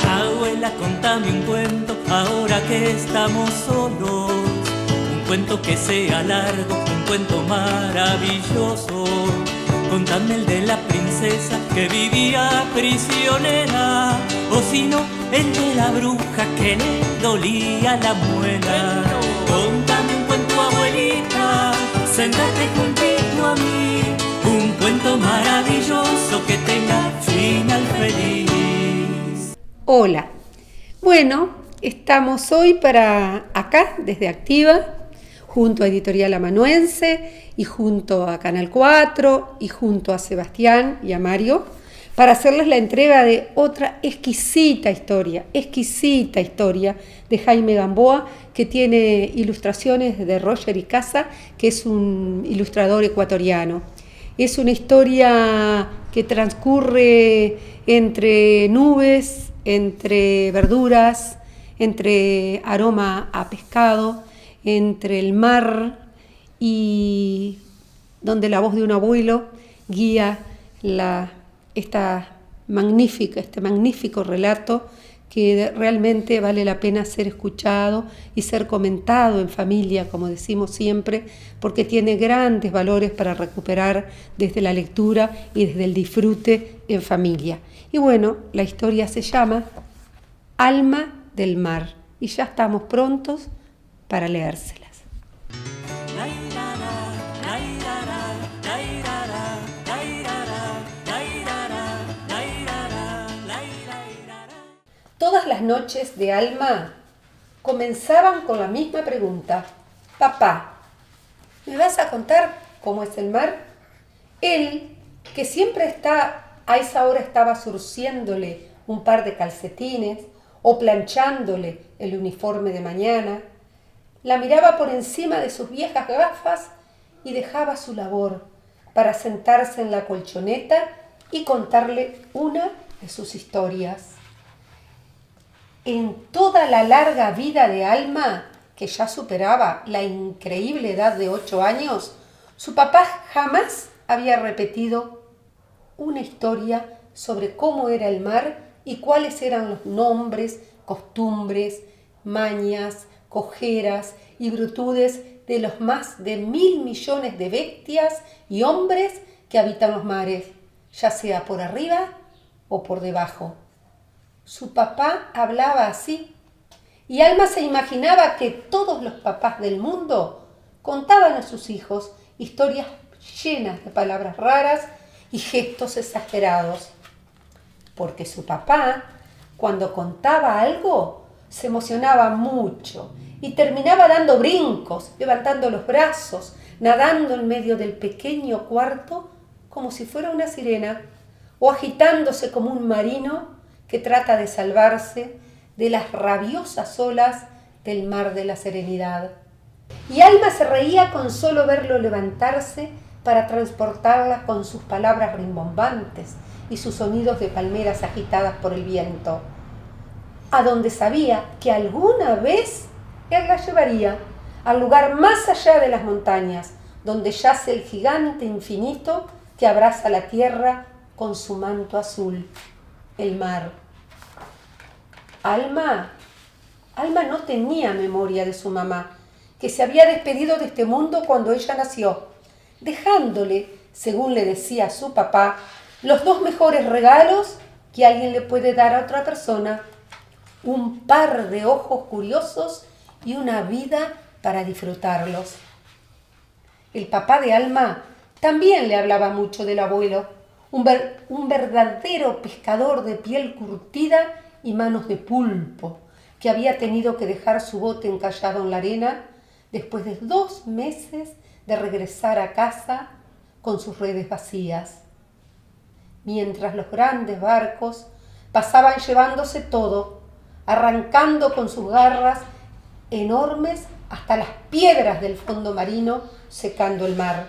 Abuela, contame un cuento ahora que estamos solos. Un cuento que sea largo, un cuento maravilloso. Contame el de la princesa que vivía prisionera, o si no, el de la bruja que le dolía la muela. Contame un cuento, abuelita, sentate juntito a mí, un cuento maravilloso que tenga final feliz. Hola, bueno, estamos hoy para acá, desde Activa, junto a Editorial Amanuense y junto a Canal 4 y junto a Sebastián y a Mario, para hacerles la entrega de otra exquisita historia de Jaime Gamboa, que tiene ilustraciones de Roger Icaza, que es un ilustrador ecuatoriano. Es una historia que transcurre entre nubes, entre verduras, entre aroma a pescado, entre el mar y donde la voz de un abuelo guía este magnífico relato que realmente vale la pena ser escuchado y ser comentado en familia, como decimos siempre, porque tiene grandes valores para recuperar desde la lectura y desde el disfrute en familia. Y bueno, la historia se llama Alma del Mar y ya estamos prontos para leérselas. Todas las noches de Alma comenzaban con la misma pregunta. Papá, ¿me vas a contar cómo es el mar? Él, que siempre a esa hora estaba surciéndole un par de calcetines o planchándole el uniforme de mañana, la miraba por encima de sus viejas gafas y dejaba su labor para sentarse en la colchoneta y contarle una de sus historias. En toda la larga vida de Alma, que ya superaba la increíble edad de 8 años, su papá jamás había repetido una historia sobre cómo era el mar y cuáles eran los nombres, costumbres, mañas, cojeras y virtudes de los más de 1.000 millones de bestias y hombres que habitan los mares, ya sea por arriba o por debajo. Su papá hablaba así, y Alma se imaginaba que todos los papás del mundo contaban a sus hijos historias llenas de palabras raras y gestos exagerados, porque su papá, cuando contaba algo, se emocionaba mucho y terminaba dando brincos, levantando los brazos, nadando en medio del pequeño cuarto como si fuera una sirena, o agitándose como un marino que trata de salvarse de las rabiosas olas del mar de la serenidad. Y Alma se reía con solo verlo levantarse para transportarla con sus palabras rimbombantes y sus sonidos de palmeras agitadas por el viento, a donde sabía que alguna vez él la llevaría, al lugar más allá de las montañas, donde yace el gigante infinito que abraza la tierra con su manto azul, el mar. Alma no tenía memoria de su mamá, que se había despedido de este mundo cuando ella nació, dejándole, según le decía su papá, los 2 mejores regalos que alguien le puede dar a otra persona: un par de ojos curiosos y una vida para disfrutarlos. El papá de Alma también le hablaba mucho del abuelo, un verdadero pescador de piel curtida y manos de pulpo, que había tenido que dejar su bote encallado en la arena después de 2 meses de regresar a casa con sus redes vacías, mientras los grandes barcos pasaban llevándose todo, arrancando con sus garras enormes hasta las piedras del fondo marino, secando el mar.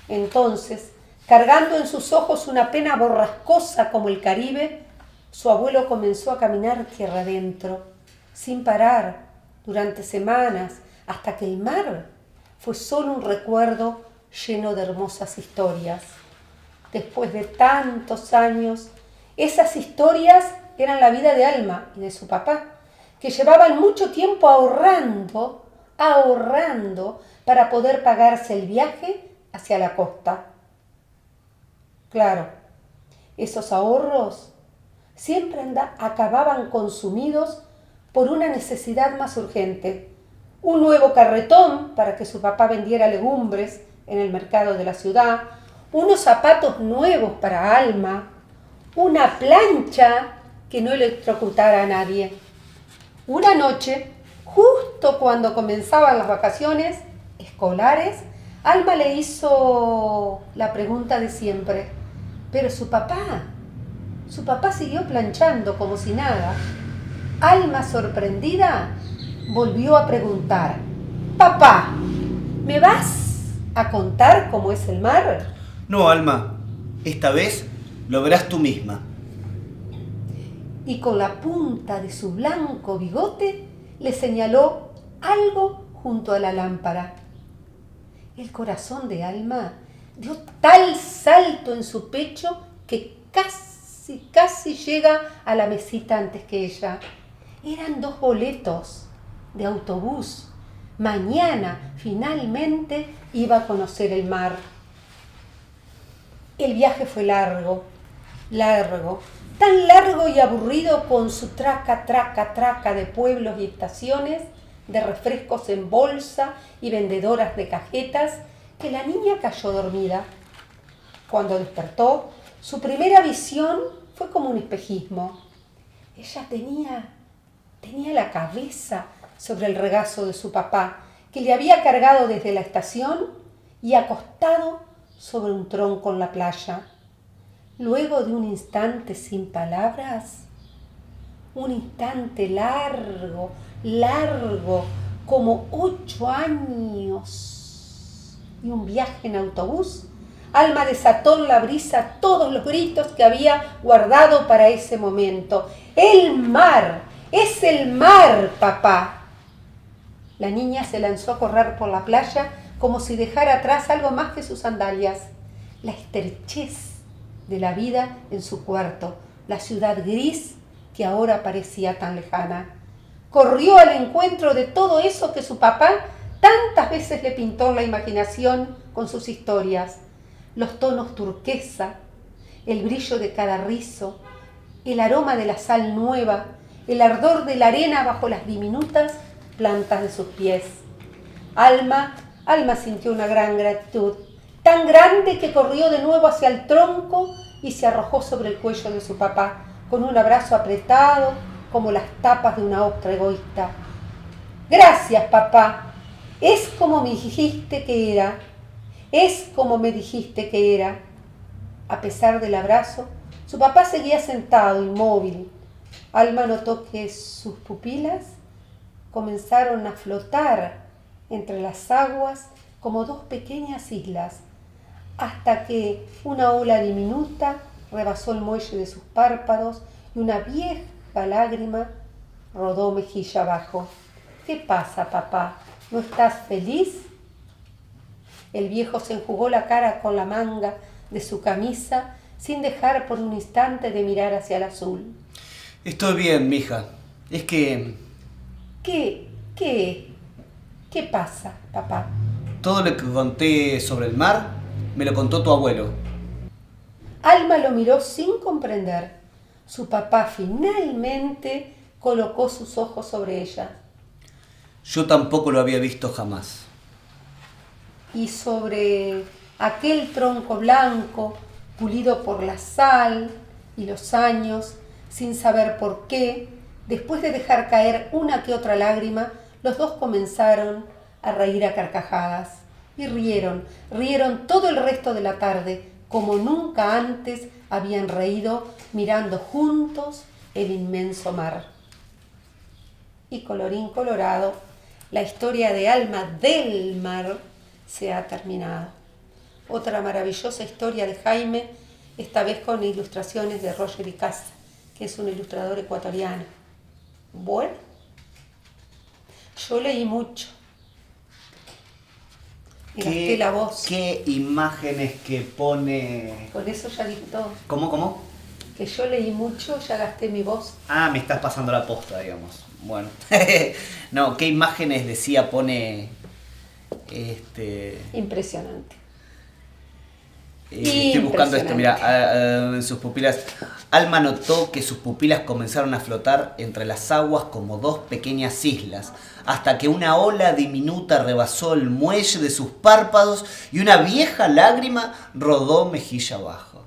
Entonces, cargando en sus ojos una pena borrascosa como el Caribe, su abuelo comenzó a caminar tierra adentro, sin parar, durante semanas, hasta que el mar fue solo un recuerdo lleno de hermosas historias. Después de tantos años, esas historias eran la vida de Alma y de su papá, que llevaban mucho tiempo ahorrando para poder pagarse el viaje hacia la costa. Claro, esos ahorros siempre acababan consumidos por una necesidad más urgente. Un nuevo carretón para que su papá vendiera legumbres en el mercado de la ciudad, unos zapatos nuevos para Alma, una plancha que no electrocutara a nadie. Una noche, justo cuando comenzaban las vacaciones escolares, Alma le hizo la pregunta de siempre, pero su papá siguió planchando como si nada. Alma, sorprendida, volvió a preguntar, «Papá, ¿me vas a contar cómo es el mar?» No, Alma, esta vez lo verás tú misma. Y con la punta de su blanco bigote le señaló algo junto a la lámpara. El corazón de Alma dio tal salto en su pecho que casi llega a la mesita antes que ella. Eran 2 boletos de autobús. Mañana finalmente iba a conocer el mar. El viaje fue largo, tan largo y aburrido con su traca de pueblos y estaciones, de refrescos en bolsa y vendedoras de cajetas, que la niña cayó dormida. Cuando despertó, su primera visión fue como un espejismo. Ella tenía la cabeza sobre el regazo de su papá, que le había cargado desde la estación y acostado sobre un tronco en la playa. Luego de un instante sin palabras, un instante largo, como 8 años y un viaje en autobús, Alma desató en la brisa todos los gritos que había guardado para ese momento. ¡El mar! ¡Es el mar, papá! La niña se lanzó a correr por la playa como si dejara atrás algo más que sus sandalias. La estrechez de la vida en su cuarto, la ciudad gris que ahora parecía tan lejana. Corrió al encuentro de todo eso que su papá tantas veces le pintó en la imaginación con sus historias. Los tonos turquesa, el brillo de cada rizo, el aroma de la sal nueva, el ardor de la arena bajo las diminutas plantas de sus pies. Alma sintió una gran gratitud, tan grande que corrió de nuevo hacia el tronco y se arrojó sobre el cuello de su papá, con un abrazo apretado como las tapas de una ostra egoísta. «Gracias, papá. Es como me dijiste que era. Es como me dijiste que era». A pesar del abrazo, su papá seguía sentado, inmóvil. Alma notó que sus pupilas comenzaron a flotar entre las aguas como 2 pequeñas islas, hasta que una ola diminuta rebasó el muelle de sus párpados y una vieja lágrima rodó mejilla abajo. «¿Qué pasa, papá? ¿No estás feliz?» El viejo se enjugó la cara con la manga de su camisa sin dejar por un instante de mirar hacia el azul. Estoy bien, mija. Es que... ¿Qué pasa, papá? Todo lo que conté sobre el mar me lo contó tu abuelo. Alma lo miró sin comprender. Su papá finalmente colocó sus ojos sobre ella. Yo tampoco lo había visto jamás. Y sobre aquel tronco blanco, pulido por la sal y los años, sin saber por qué, después de dejar caer una que otra lágrima, los dos comenzaron a reír a carcajadas. Y rieron todo el resto de la tarde, como nunca antes habían reído mirando juntos el inmenso mar. Y colorín colorado, la historia de Alma del mar se ha terminado. Otra maravillosa historia de Jaime, esta vez con ilustraciones de Roger Icaza, que es un ilustrador ecuatoriano. Bueno, yo leí mucho. Me gasté la voz. ¿Qué imágenes que pone? Con eso ya dije todo. ¿Cómo? Que yo leí mucho, ya gasté mi voz. Ah, me estás pasando la posta, digamos. Bueno. No, ¿qué imágenes decía pone? Impresionante. Estoy buscando esto, mira, en sus pupilas. Alma notó que sus pupilas comenzaron a flotar entre las aguas como dos pequeñas islas, hasta que una ola diminuta rebasó el muelle de sus párpados y una vieja lágrima rodó mejilla abajo.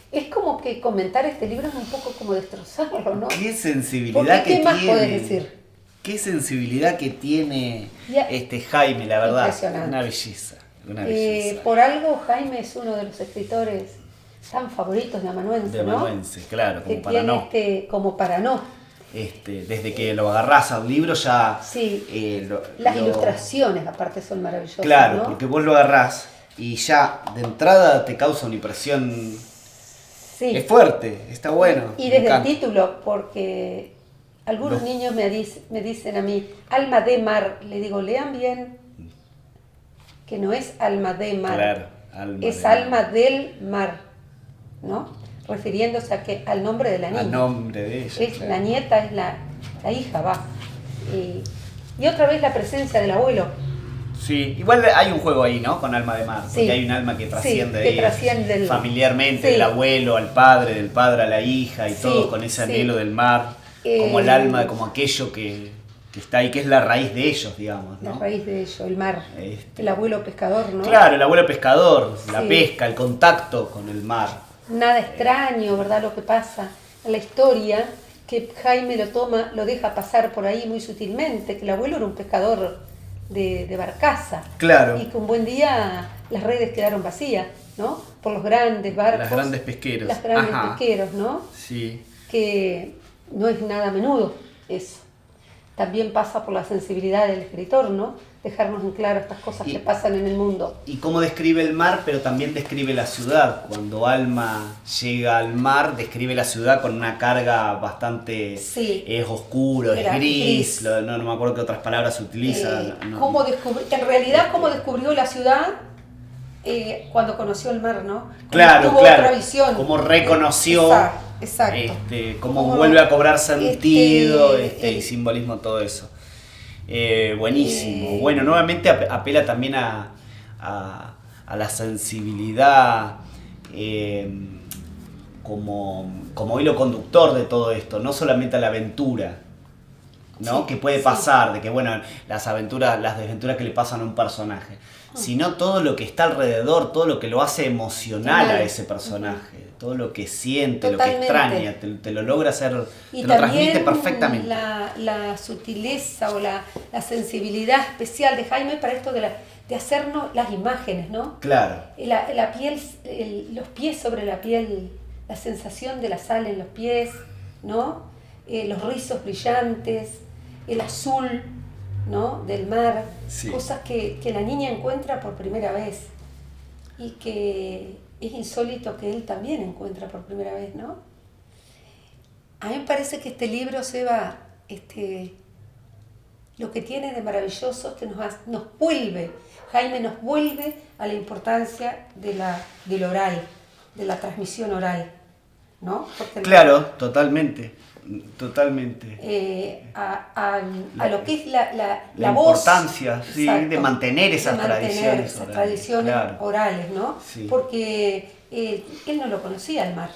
Es como que comentar este libro es un poco como destrozarlo, ¿no? Qué sensibilidad Porque, que ¿qué más tiene. podés decir? Qué sensibilidad que tiene Ya. Jaime, la verdad. Impresionante. Una belleza. Una belleza. Por algo Jaime es uno de los escritores tan favoritos de amanuense, De ¿no? amanuense, claro, como Que para tiene no. como para no. Desde que lo agarrás al libro ya... Sí. Las ilustraciones aparte son maravillosas, Claro, ¿no? porque vos lo agarrás y ya de entrada te causa una impresión... Sí. Es fuerte, está bueno. Y me desde el encanta. título, porque algunos niños me dicen a mí, alma de mar, le digo, lean bien, que no es alma de mar, Claro, alma es de alma mar. del mar, ¿no? Refiriéndose al nombre de la niña. Al nombre de ella. Es claro. la nieta, es la hija, va. Y otra vez la presencia del abuelo. Sí, igual hay un juego ahí, ¿no? Con alma de mar, porque Sí. hay un alma que trasciende, que ahí, trasciende familiarmente, sí. del abuelo al padre, del padre a la hija y Sí, todo con ese sí. anhelo del mar, como el alma, como aquello que está ahí, que es la raíz de ellos, digamos, ¿no? La raíz de ello, el mar. Este. El abuelo pescador, ¿no? Claro, el abuelo pescador, la Sí. pesca, el contacto con el mar. Nada extraño, ¿verdad? Lo que pasa en la historia, que Jaime lo deja pasar por ahí muy sutilmente, que el abuelo era un pescador de barcaza. Claro. Y que un buen día las redes quedaron vacías, ¿no? Por los grandes barcos. Las grandes pesqueros. Las grandes Ajá. pesqueros, ¿no? Sí. Que no es nada a menudo eso. También pasa por la sensibilidad del escritor, ¿no? Dejarnos en claro estas cosas que pasan en el mundo. Y cómo describe el mar, pero también describe la ciudad. Cuando Alma llega al mar, describe la ciudad con una carga bastante... Sí. Es oscuro, Era es gris, gris. No me acuerdo qué otras palabras se utilizan. En realidad, cómo descubrió la ciudad cuando conoció el mar, ¿no? Cómo Claro, tuvo claro. otra visión. Cómo reconoció, Exacto. cómo Cómo- vuelve a cobrar sentido, el- y simbolismo, todo eso. Buenísimo. Bueno, nuevamente apela también a la sensibilidad como hilo conductor de todo esto, no solamente a la aventura, ¿no? Sí, Que puede sí. pasar, de que bueno, las desventuras que le pasan a un personaje, sino todo lo que está alrededor, todo lo que lo hace emocional Total. a ese personaje, todo lo que siente, Totalmente. lo que extraña, te lo logra hacer, Y te lo transmite también perfectamente. la sutileza o la sensibilidad especial de Jaime para esto de hacernos las imágenes, ¿no? Claro, La piel, los pies sobre la piel, la sensación de la sal en los pies, ¿no? Los rizos brillantes, el azul, ¿no? Del mar, Sí. cosas que la niña encuentra por primera vez y que es insólito que él también encuentra por primera vez, ¿no? A mí me parece que este libro, Seba, lo que tiene de maravilloso es que nos vuelve, Jaime nos vuelve a la importancia del oral, de la transmisión oral, ¿no? Porque claro, totalmente. a lo que es la voz. Importancia, sí, Exacto, de mantener esas de mantener tradiciones esas orales, tradiciones claro. orales, ¿no? Sí. Porque él no lo conocía el mar.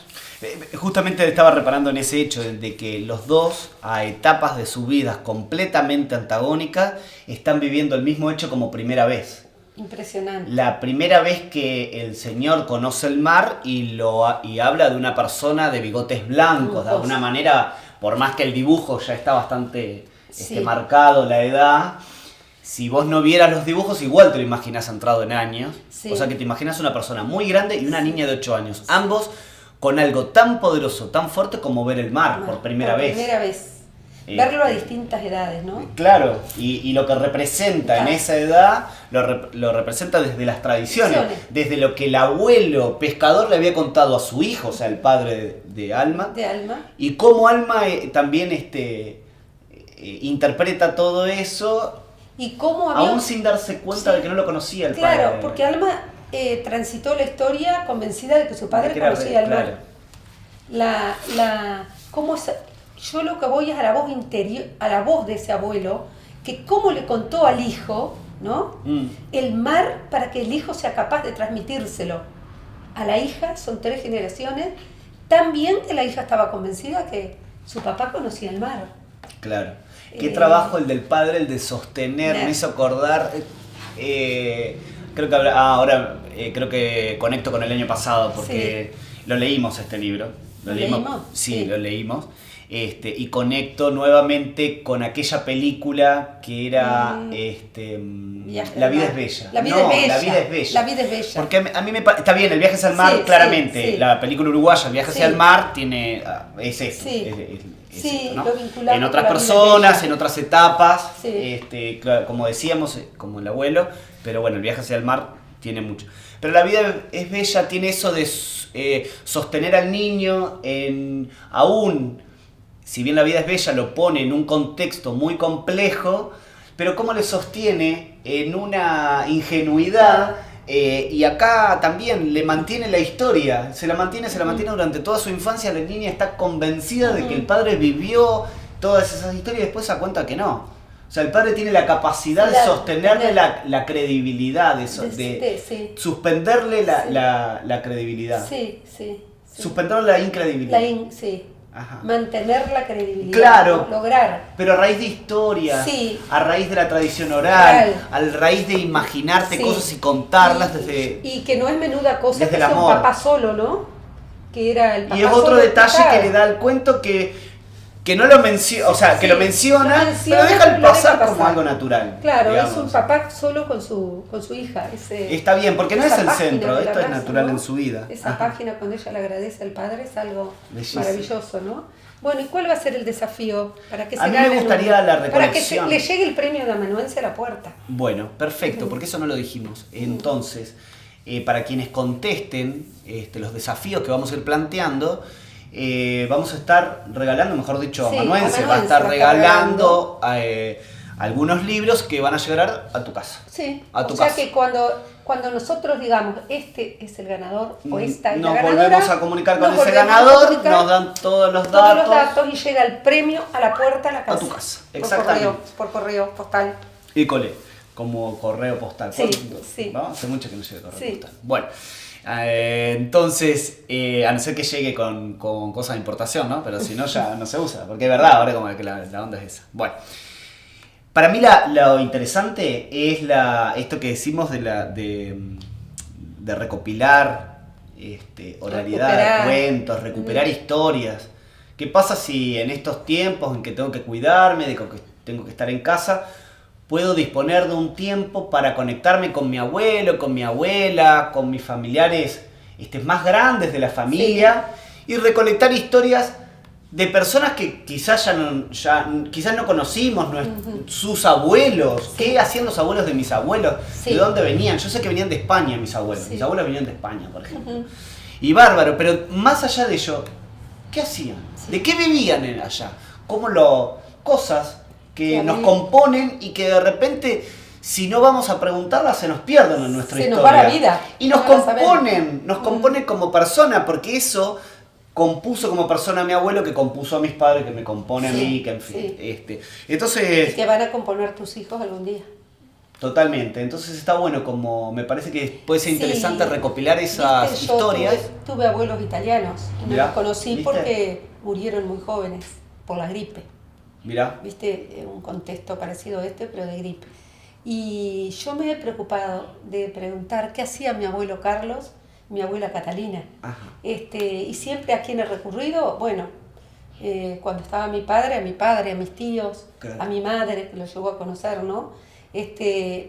Justamente estaba reparando en ese hecho de que los dos, a etapas de sus vidas completamente antagónicas, están viviendo el mismo hecho como primera vez. Impresionante. La primera vez que el señor conoce el mar y habla de una persona de bigotes blancos, de alguna manera, por más que el dibujo ya está bastante Sí. marcado, la edad, si vos no vieras los dibujos, igual te lo imaginás entrado en años. Sí. O sea que te imaginas una persona muy grande y una niña de 8 años, ambos con algo tan poderoso, tan fuerte como ver el mar por primera vez. Primera vez. Verlo a distintas edades, ¿no? Claro, y lo que representa en esa edad, lo representa desde las tradiciones, desde lo que el abuelo pescador le había contado a su hijo, o sea, el padre de Alma, De Alma. y cómo Alma también interpreta todo eso y cómo había... Aún sin darse cuenta de que no lo conocía el Claro, padre. porque Alma transitó la historia convencida de que su padre conocía el mar. Yo lo que voy es a la voz interior, a la voz de ese abuelo, que cómo le contó al hijo, ¿no? El mar para que el hijo sea capaz de transmitírselo a la hija. Son 3 generaciones, tan bien que la hija estaba convencida que su papá conocía el mar. Claro. Qué trabajo el del padre, el de sostener, me hizo acordar, creo que creo que conecto con el año pasado porque lo leímos este libro. ¿Lo leímos? Sí, lo leímos. Y conecto nuevamente con aquella película que era La vida es bella. La vida es bella. La vida es bella. La vida es bella. Porque a mí está bien, el viaje hacia el mar, claramente. Sí. La película uruguaya, el viaje hacia el mar, es eso. Es esto, ¿no? Lo vinculamos en otras con la vida personas, bella. en otras etapas, Sí. como decíamos, como el abuelo, pero bueno, el viaje hacia el mar tiene mucho. Pero la vida es bella, tiene eso de sostener al niño aún, si bien la vida es bella, lo pone en un contexto muy complejo, pero cómo le sostiene en una ingenuidad, y acá también le mantiene la historia, se la mantiene durante toda su infancia. La niña está convencida de que el padre vivió todas esas historias y después se da cuenta que no. O sea, el padre tiene la capacidad de sostenerle la credibilidad, de suspenderle la credibilidad. Sí. Suspenderle la incredibilidad. Ajá. Mantener la credibilidad. Claro, ¿no? Lograr. pero a raíz de historias, Sí. a raíz de la tradición oral, a raíz de imaginarte cosas y contarlas y que no es menuda cosa desde que el sea un amor. papá solo, ¿no? Que era el papá Y es otro solo detalle explicado. que le da al cuento que no lo menciona, o sea, que lo menciona, pero deja pero el lo pasar deja como algo natural. Claro, digamos. es un papá solo con su hija. Está bien, porque no es esa el página centro, de la esto es raza, natural ¿no? en su vida. Esa Ajá. página cuando ella le agradece al padre es algo Bellísimo. maravilloso, ¿no? Bueno, ¿y cuál va a ser el desafío para que se A mí me gane gustaría la para que recolección. le llegue el premio de amanuense a la puerta? Bueno, perfecto, porque eso no lo dijimos. Entonces, para quienes contesten los desafíos que vamos a ir planteando, vamos a estar regalando, mejor dicho, Amanuense va a estar regalando algunos libros que van a llegar a tu casa. Sí, a tu o sea casa. que cuando nosotros digamos, este es el ganador o esta es la nos ganadora, volvemos a comunicar con nos ese volvemos a ganador, comunicar nos dan todos los datos y llega el premio a la puerta, a la casa. A tu casa, Por exactamente. por correo postal. Y como correo postal. Sí, sí. ¿No? Hace mucho que no llega correo Sí. postal. Bueno, entonces, a no ser que llegue con cosas de importación, ¿no? Pero si no, ya no se usa. Porque es verdad, ahora como que la onda es esa. Bueno, para mí lo interesante es esto que decimos de recopilar oralidad, Recuperar. cuentos, recuperar historias. ¿Qué pasa si en estos tiempos en que tengo que cuidarme, de que tengo que estar en casa, puedo disponer de un tiempo para conectarme con mi abuelo, con mi abuela, con mis familiares más grandes de la familia, y recolectar historias de personas que quizás quizás no conocimos, sus abuelos? ¿Qué hacían los abuelos de mis abuelos? Sí. ¿De dónde venían? Yo sé que venían de España mis abuelos. Sí. Mis abuelos venían de España, por ejemplo. Y bárbaro, pero más allá de ello, ¿qué hacían? Sí. ¿De qué vivían allá? Cosas que nos había. componen y que de repente, si no vamos a preguntarlas, se nos pierden en nuestra Se historia. nos va la vida. Y nos No vas a ver. componen como persona, porque eso compuso como persona a mi abuelo, que compuso a mis padres, que me compone a mí, que en fin. Entonces, Que van a componer tus hijos algún día. totalmente. Entonces está bueno, como me parece que puede ser interesante recopilar esas Viste, yo historias. tuve abuelos italianos y no Mirá, los conocí ¿viste? porque murieron muy jóvenes por la gripe. Mirá. Viste, un contexto parecido a este, pero de gripe. Y yo me he preocupado de preguntar qué hacía mi abuelo Carlos, mi abuela Catalina. Ajá. Y siempre a quién he recurrido, bueno, cuando estaba mi padre, a mis tíos, Claro. a mi madre, que lo llegó a conocer, ¿no?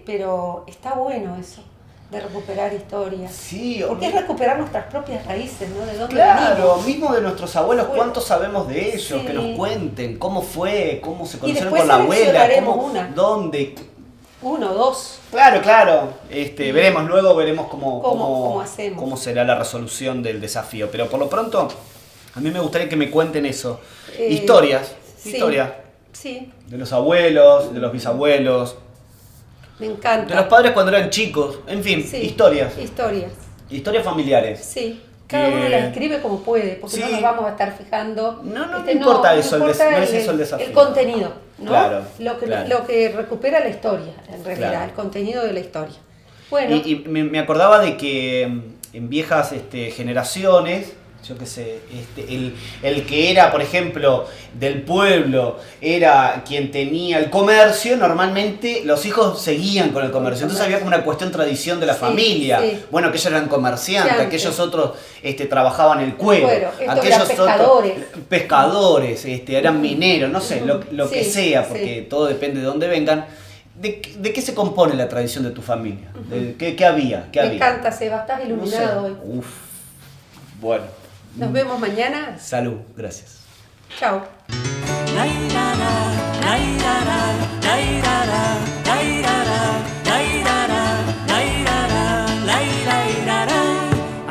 Pero está bueno eso, de recuperar historias. Sí, Porque es recuperar nuestras propias raíces, ¿no? De dónde claro, venimos. mismo de nuestros abuelos, Bueno, ¿cuánto sabemos de ellos? sí. Que nos cuenten cómo fue, cómo se conocieron después con la abuela, seleccionaremos cómo, una. dónde. Uno, dos. Claro. Luego veremos ¿Cómo hacemos? cómo será la resolución del desafío. Pero por lo pronto, a mí me gustaría que me cuenten eso. Sí. Historias Sí. de los abuelos, de los bisabuelos, Me encanta. De los padres cuando eran chicos. En fin, Sí, historias. Historias, Historias familiares. sí. Cada uno las escribe como puede, porque Sí. no nos vamos a estar fijando. No importa eso, no es eso el desafío. El contenido, ¿no? Claro, Lo que, claro. lo que recupera la historia, en realidad, Claro. el contenido de la historia. Bueno, Y me acordaba de que en viejas generaciones, yo qué sé, el que era, por ejemplo, del pueblo, era quien tenía el comercio, normalmente los hijos seguían con el comercio. Entonces había como una cuestión tradición de la Sí, familia. sí. Bueno, aquellos eran comerciantes, Comerciantes. aquellos otros trabajaban el cuero, Estos aquellos eran pescadores. otros pescadores, eran mineros, no sé, lo que Sí, sea, sí. porque todo depende de dónde vengan. ¿De qué se compone la tradición de tu familia? ¿Qué había? ¿Qué me había? encanta, Seba, estás No sé. iluminado hoy. Uf. Bueno. Nos vemos mañana. Salud, gracias. Chao.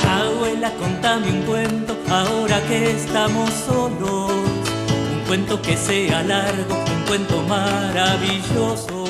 Abuela, contame un cuento ahora que estamos solos. Un cuento que sea largo, un cuento maravilloso.